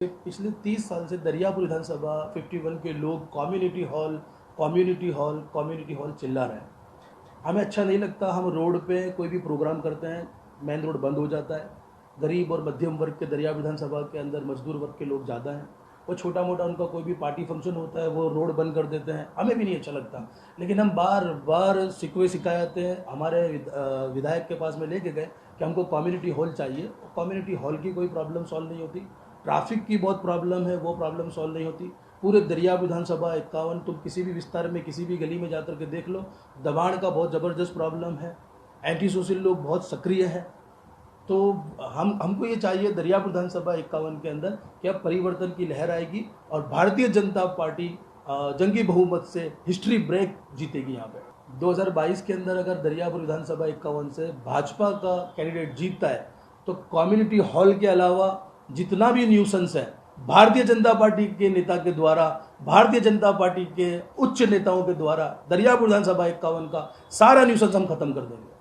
पिछले 30 साल से दरियापुर विधानसभा 51 के लोग community hall community hall community hall चिल्ला रहे हैं। हमें अच्छा नहीं लगता। हम रोड पे कोई भी प्रोग्राम करते हैं, मेन रोड बंद हो जाता है। गरीब और मध्यम वर्ग के दरिया विधानसभा के अंदर मजदूर वर्ग के लोग ज़्यादा हैं। वो छोटा मोटा उनका कोई भी पार्टी फंक्शन होता है, वो रोड बंद कर देते हैं। हमें भी नहीं अच्छा लगता, लेकिन हम बार बार शिकवे शिकायतें हमारे विधायक के पास में लेके गए कि हमको कम्युनिटी हॉल चाहिए। कम्युनिटी हॉल की कोई प्रॉब्लम सॉल्व नहीं होती। ट्रैफिक की बहुत प्रॉब्लम है, वो प्रॉब्लम सॉल्व नहीं होती। पूरे दरिया विधानसभा 51 तुम किसी भी विस्तार में किसी भी गली में जाकर के देख लो, दबाण का बहुत ज़बरदस्त प्रॉब्लम है। एंटी सोशल लोग बहुत सक्रिय हैं। तो हमको ये चाहिए दरिया विधानसभा 51 के अंदर कि अब परिवर्तन की लहर आएगी और भारतीय जनता पार्टी जंगी बहुमत से हिस्ट्री ब्रेक जीतेगी। यहाँ पे 2022 के अंदर अगर दरियापुर विधानसभा 51 से भाजपा का कैंडिडेट जीतता है तो कम्युनिटी हॉल के अलावा जितना भी न्यूसेंस है भारतीय जनता पार्टी के नेता के द्वारा, भारतीय जनता पार्टी के उच्च नेताओं के द्वारा दरियापुर विधानसभा 51 का सारा न्यूसेंस हम खत्म कर देंगे।